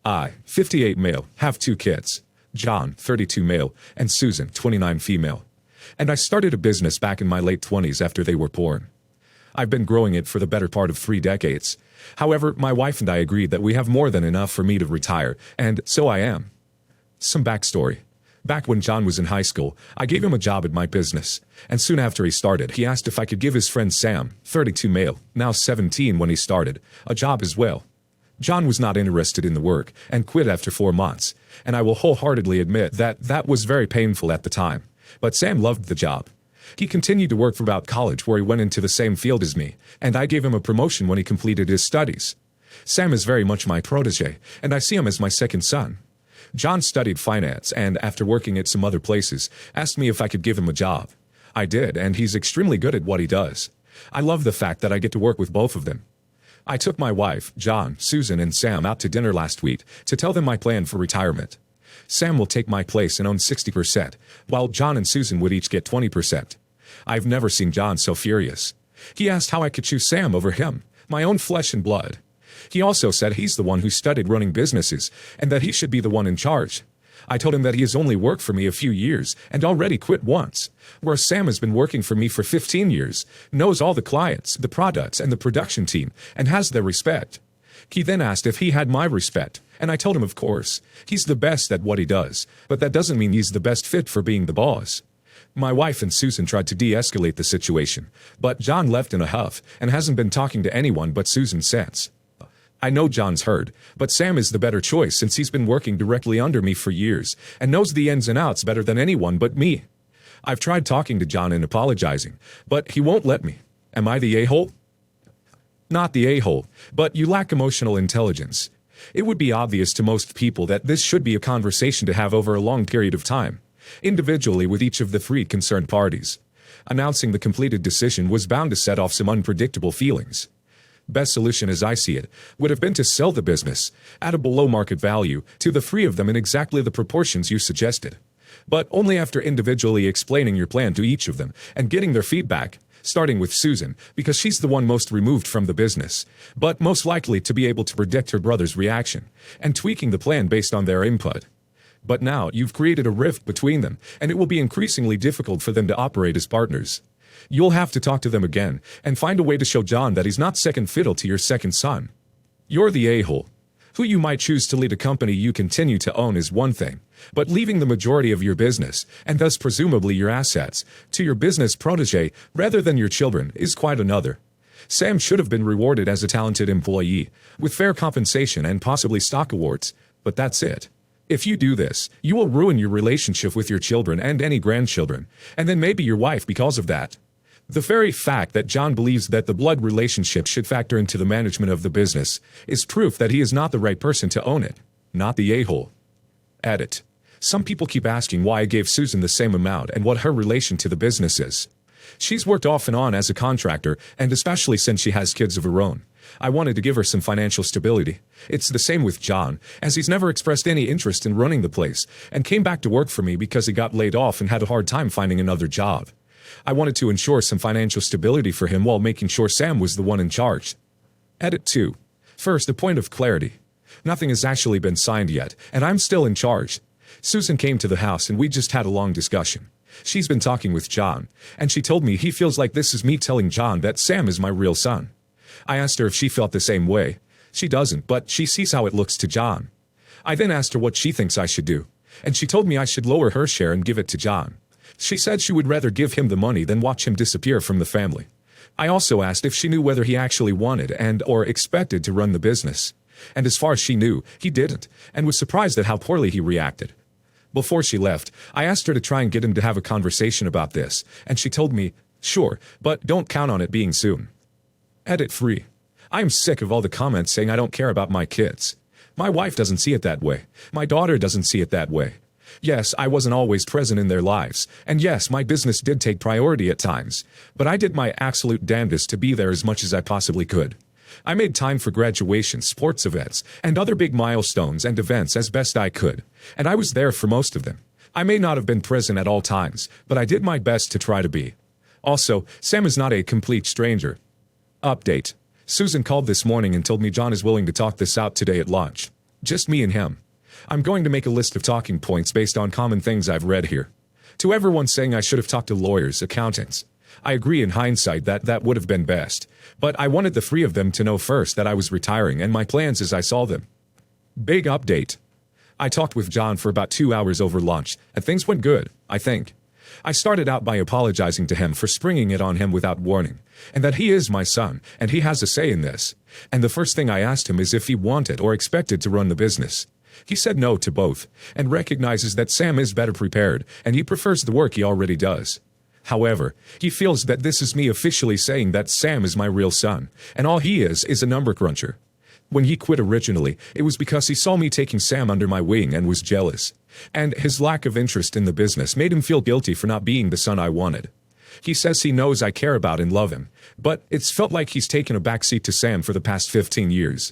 I, 58 male, have 2 kids. John, 32 male, and Susan, 29 female. And I started a business back in my late 20s after they were born. I've been growing it for the better part of 3 decades. However, my wife and I agreed that we have more than enough for me to retire, and so I am. Some backstory. Back when John was in high school, I gave him a job at my business, and soon after he started, he asked if I could give his friend Sam, 32 male, now 17 when he started, a job as well. John was not interested in the work and quit after 4 months, and I will wholeheartedly admit that was very painful at the time. But Sam loved the job. He continued to work throughout college where he went into the same field as me, and I gave him a promotion when he completed his studies. Sam is very much my protege, and I see him as my second son. John studied finance and, after working at some other places, asked me if I could give him a job. I did, and he's extremely good at what he does. I love the fact that I get to work with both of them. I took my wife, John, Susan, and Sam out to dinner last week to tell them my plan for retirement. Sam will take my place and own 60%, while John and Susan would each get 20%. I've never seen John so furious. He asked how I could choose Sam over him, my own flesh and blood. He also said he's the one who studied running businesses and that he should be the one in charge. I told him that he has only worked for me a few years and already quit once, whereas Sam has been working for me for 15 years, knows all the clients, the products, and the production team, and has their respect. He then asked if he had my respect, and I told him of course. He's the best at what he does, but that doesn't mean he's the best fit for being the boss. My wife and Susan tried to de-escalate the situation, but John left in a huff and hasn't been talking to anyone but Susan since. I know John's heard, but Sam is the better choice since he's been working directly under me for years and knows the ins and outs better than anyone but me. I've tried talking to John and apologizing, but he won't let me. Am I the a-hole? Not the a-hole, but you lack emotional intelligence. It would be obvious to most people that this should be a conversation to have over a long period of time, individually with each of the 3 concerned parties. Announcing the completed decision was bound to set off some unpredictable feelings. Best solution as I see it would have been to sell the business at a below market value to the 3 of them in exactly the proportions you suggested. But only after individually explaining your plan to each of them and getting their feedback, starting with Susan, because she's the one most removed from the business, but most likely to be able to predict her brother's reaction, and tweaking the plan based on their input. But now you've created a rift between them, and it will be increasingly difficult for them to operate as partners. You'll have to talk to them again and find a way to show John that he's not second fiddle to your second son. You're the a-hole. Who you might choose to lead a company you continue to own is one thing, but leaving the majority of your business, and thus presumably your assets, to your business protege rather than your children is quite another. Sam should have been rewarded as a talented employee, with fair compensation and possibly stock awards, but that's it. If you do this, you will ruin your relationship with your children and any grandchildren, and then maybe your wife because of that. The very fact that John believes that the blood relationship should factor into the management of the business is proof that he is not the right person to own it, not the a-hole. Edit. Some people keep asking why I gave Susan the same amount and what her relation to the business is. She's worked off and on as a contractor, and especially since she has kids of her own. I wanted to give her some financial stability. It's the same with John, as he's never expressed any interest in running the place, and came back to work for me because he got laid off and had a hard time finding another job. I wanted to ensure some financial stability for him while making sure Sam was the one in charge. Edit 2. First, a point of clarity. Nothing has actually been signed yet, and I'm still in charge. Susan came to the house and we just had a long discussion. She's been talking with John, and she told me he feels like this is me telling John that Sam is my real son. I asked her if she felt the same way. She doesn't, but she sees how it looks to John. I then asked her what she thinks I should do, and she told me I should lower her share and give it to John. She said she would rather give him the money than watch him disappear from the family. I also asked if she knew whether he actually wanted or expected to run the business. And as far as she knew, he didn't, and was surprised at how poorly he reacted. Before she left, I asked her to try and get him to have a conversation about this, and she told me, sure, but don't count on it being soon. Edit 3. I am sick of all the comments saying I don't care about my kids. My wife doesn't see it that way. My daughter doesn't see it that way. Yes, I wasn't always present in their lives, and yes, my business did take priority at times, but I did my absolute damnedest to be there as much as I possibly could. I made time for graduation, sports events, and other big milestones and events as best I could, and I was there for most of them. I may not have been present at all times, but I did my best to try to be. Also, Sam is not a complete stranger. Update. Susan called this morning and told me John is willing to talk this out today at lunch. Just me and him. I'm going to make a list of talking points based on common things I've read here. To everyone saying I should have talked to lawyers, accountants, I agree in hindsight that that would have been best, but I wanted the three of them to know first that I was retiring and my plans as I saw them. Big update. I talked with John for about 2 hours over lunch, and things went good, I think. I started out by apologizing to him for springing it on him without warning, and that he is my son, and he has a say in this. And the first thing I asked him is if he wanted or expected to run the business. He said no to both, and recognizes that Sam is better prepared, and he prefers the work he already does. However, he feels that this is me officially saying that Sam is my real son, and all he is a number cruncher. When he quit originally, it was because he saw me taking Sam under my wing and was jealous. And his lack of interest in the business made him feel guilty for not being the son I wanted. He says he knows I care about and love him, but it's felt like he's taken a backseat to Sam for the past 15 years.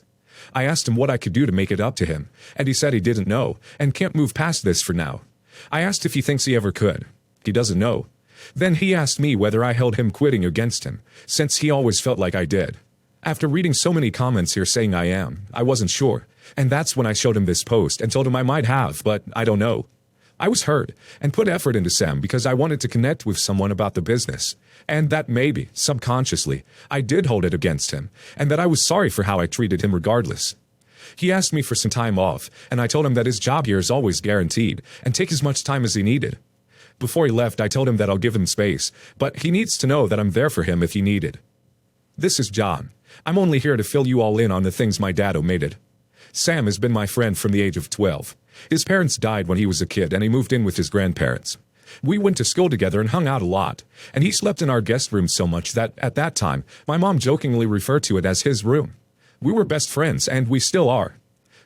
I asked him what I could do to make it up to him, and he said he didn't know, and can't move past this for now. I asked if he thinks he ever could. He doesn't know. Then he asked me whether I held him quitting against him, since he always felt like I did. After reading so many comments here saying I wasn't sure, and that's when I showed him this post and told him I might have, but I don't know. I was hurt, and put effort into Sam because I wanted to connect with someone about the business, and that maybe, subconsciously, I did hold it against him, and that I was sorry for how I treated him regardless. He asked me for some time off, and I told him that his job here is always guaranteed, and take as much time as he needed. Before he left, I told him that I'll give him space, but he needs to know that I'm there for him if he needed. This is John. I'm only here to fill you all in on the things my dad omitted. Sam has been my friend from the age of 12. His parents died when he was a kid and he moved in with his grandparents. We went to school together and hung out a lot, and he slept in our guest room so much that, at that time, my mom jokingly referred to it as his room. We were best friends, and we still are.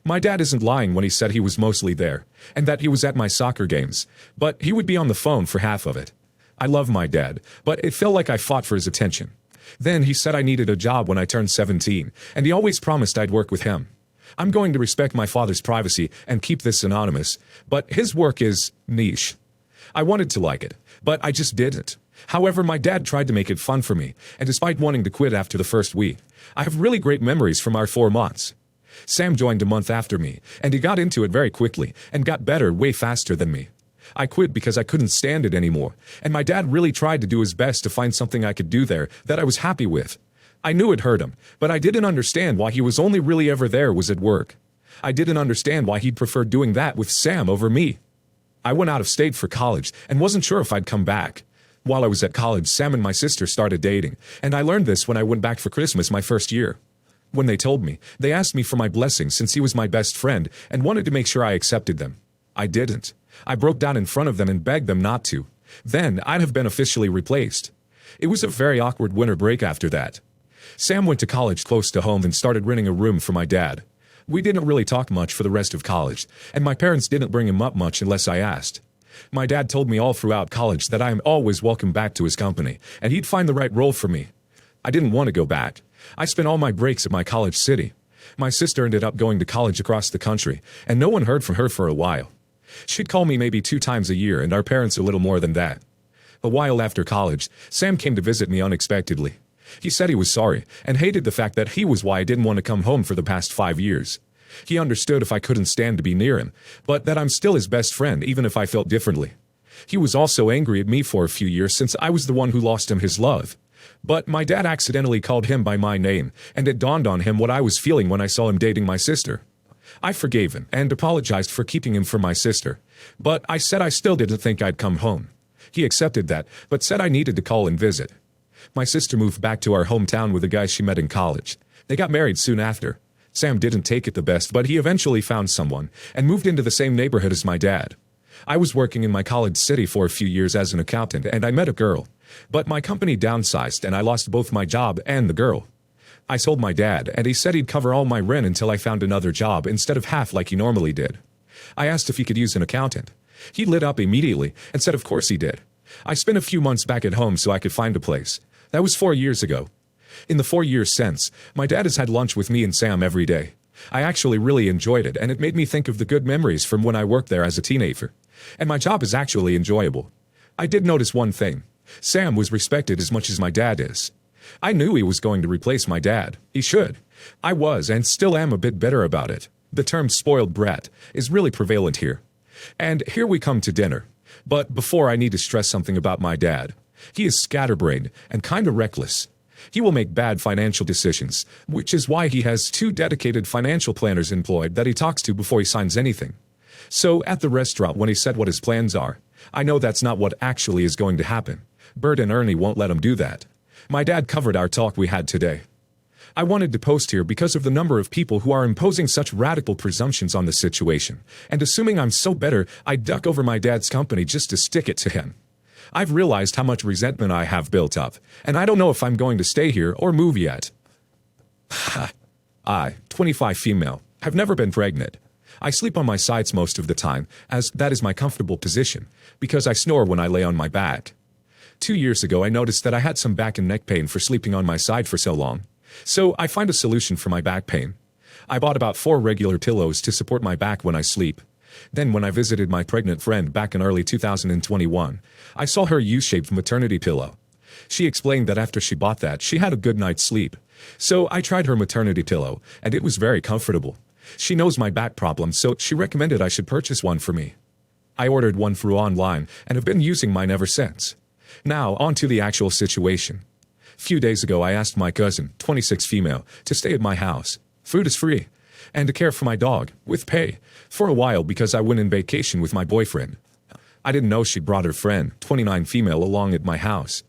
My dad isn't lying when he said he was mostly there, and that he was at my soccer games, but he would be on the phone for half of it. I love my dad, but it felt like I fought for his attention. Then he said I needed a job when I turned 17, and he always promised I'd work with him. I'm going to respect my father's privacy and keep this anonymous, but his work is niche. I wanted to like it, but I just didn't. However, my dad tried to make it fun for me, and despite wanting to quit after the first week, I have really great memories from our 4 months. Sam joined a month after me, and he got into it very quickly and got better way faster than me. I quit because I couldn't stand it anymore, and my dad really tried to do his best to find something I could do there that I was happy with. I knew it hurt him, but I didn't understand why he was only really ever there was at work. I didn't understand why he'd prefer doing that with Sam over me. I went out of state for college and wasn't sure if I'd come back. While I was at college, Sam and my sister started dating, and I learned this when I went back for Christmas my first year. When they told me, they asked me for my blessing since he was my best friend and wanted to make sure I accepted them. I didn't. I broke down in front of them and begged them not to. Then I'd have been officially replaced. It was a very awkward winter break after that. Sam went to college close to home and started renting a room for my dad. We didn't really talk much for the rest of college, and my parents didn't bring him up much unless I asked. My dad told me all throughout college that I am always welcome back to his company, and he'd find the right role for me. I didn't want to go back. I spent all my breaks at my college city. My sister ended up going to college across the country, and no one heard from her for a while. She'd call me maybe 2 times a year, and our parents a little more than that. A while after college, Sam came to visit me unexpectedly. He said he was sorry, and hated the fact that he was why I didn't want to come home for the past 5 years. He understood if I couldn't stand to be near him, but that I'm still his best friend even if I felt differently. He was also angry at me for a few years since I was the one who lost him his love. But my dad accidentally called him by my name, and it dawned on him what I was feeling when I saw him dating my sister. I forgave him and apologized for keeping him from my sister, but I said I still didn't think I'd come home. He accepted that, but said I needed to call and visit. My sister moved back to our hometown with a guy she met in college. They got married soon after. Sam didn't take it the best, but he eventually found someone and moved into the same neighborhood as my dad. I was working in my college city for a few years as an accountant, and I met a girl. But my company downsized, and I lost both my job and the girl. I told my dad, and he said he'd cover all my rent until I found another job instead of half like he normally did. I asked if he could use an accountant. He lit up immediately and said of course he did. I spent a few months back at home so I could find a place. That was 4 years ago. In the 4 years since, my dad has had lunch with me and Sam every day. I actually really enjoyed it, and it made me think of the good memories from when I worked there as a teenager. And my job is actually enjoyable. I did notice one thing. Sam was respected as much as my dad is. I knew he was going to replace my dad. He should. I was and still am a bit bitter about it. The term spoiled brat is really prevalent here. And here we come to dinner. But before, I need to stress something about my dad. He is scatterbrained and kinda reckless. He will make bad financial decisions, which is why he has 2 dedicated financial planners employed that he talks to before he signs anything. So at the restaurant, when he said what his plans are, I know that's not what actually is going to happen. Bert and Ernie won't let him do that. My dad covered our talk we had today. I wanted to post here because of the number of people who are imposing such radical presumptions on the situation, and assuming I'm so better, I duck over my dad's company just to stick it to him. I've realized how much resentment I have built up, and I don't know if I'm going to stay here or move yet. I, 25 female, have never been pregnant. I sleep on my sides most of the time, as that is my comfortable position, because I snore when I lay on my back. 2 years ago I noticed that I had some back and neck pain for sleeping on my side for so long. So I find a solution for my back pain. I bought about 4 regular pillows to support my back when I sleep. Then when I visited my pregnant friend back in early 2021, I saw her U-shaped maternity pillow. She explained that after she bought that, she had a good night's sleep. So I tried her maternity pillow, and it was very comfortable. She knows my back problems, so she recommended I should purchase one for me. I ordered one through online and have been using mine ever since. Now, on to the actual situation. Few days ago, I asked my cousin, 26 female, to stay at my house. Food is free. And to care for my dog, with pay, for a while because I went on vacation with my boyfriend. I didn't know she brought her friend, 29 female, along at my house.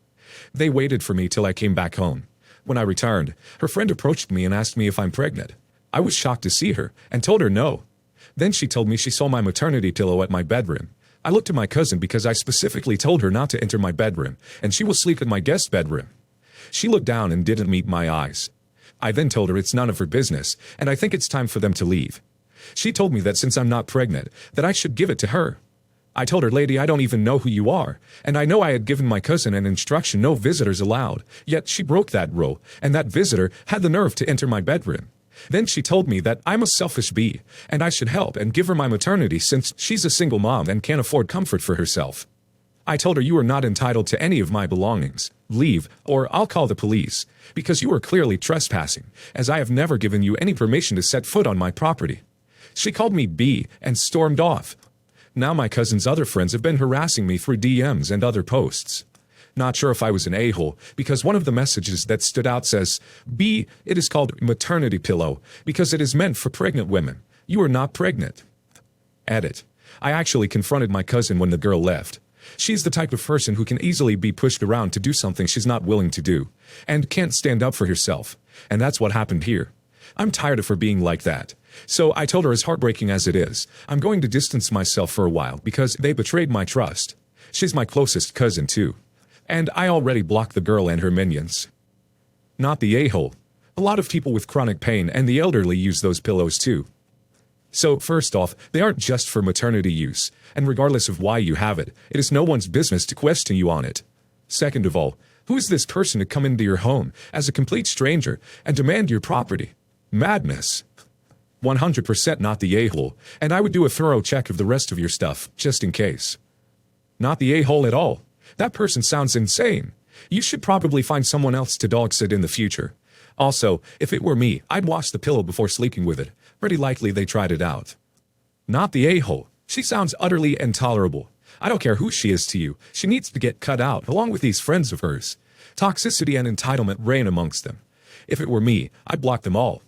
They waited for me till I came back home. When I returned, her friend approached me and asked me if I'm pregnant. I was shocked to see her, and told her no. Then she told me she saw my maternity pillow at my bedroom. I looked at my cousin because I specifically told her not to enter my bedroom, and she will sleep in my guest bedroom. She looked down and didn't meet my eyes. I then told her it's none of her business, and I think it's time for them to leave. She told me that since I'm not pregnant, that I should give it to her. I told her, lady, I don't even know who you are, and I know I had given my cousin an instruction no visitors allowed, yet she broke that rule, and that visitor had the nerve to enter my bedroom. Then she told me that I'm a selfish bee, and I should help and give her my maternity since she's a single mom and can't afford comfort for herself. I told her you are not entitled to any of my belongings. Leave, or I'll call the police, because you are clearly trespassing, as I have never given you any permission to set foot on my property. She called me B and stormed off. Now my cousin's other friends have been harassing me through DMs and other posts. Not sure if I was an a-hole, because one of the messages that stood out says, B, it is called maternity pillow, because it is meant for pregnant women. You are not pregnant. Edit. I actually confronted my cousin when the girl left. She's the type of person who can easily be pushed around to do something she's not willing to do, and can't stand up for herself. And that's what happened here. I'm tired of her being like that. So I told her, as heartbreaking as it is, I'm going to distance myself for a while because they betrayed my trust. She's my closest cousin too. And I already blocked the girl and her minions. Not the a-hole. A lot of people with chronic pain and the elderly use those pillows too. So first off, they aren't just for maternity use, and regardless of why you have it, it is no one's business to question you on it. Second of all, who is this person to come into your home as a complete stranger and demand your property? Madness. 100% not the a-hole, and I would do a thorough check of the rest of your stuff, just in case. Not the a-hole at all. That person sounds insane. You should probably find someone else to dog sit in the future. Also, if it were me, I'd wash the pillow before sleeping with it. Pretty likely they tried it out. Not the a-hole. She sounds utterly intolerable. I don't care who she is to you. She needs to get cut out, along with these friends of hers. Toxicity and entitlement reign amongst them. If it were me, I'd block them all.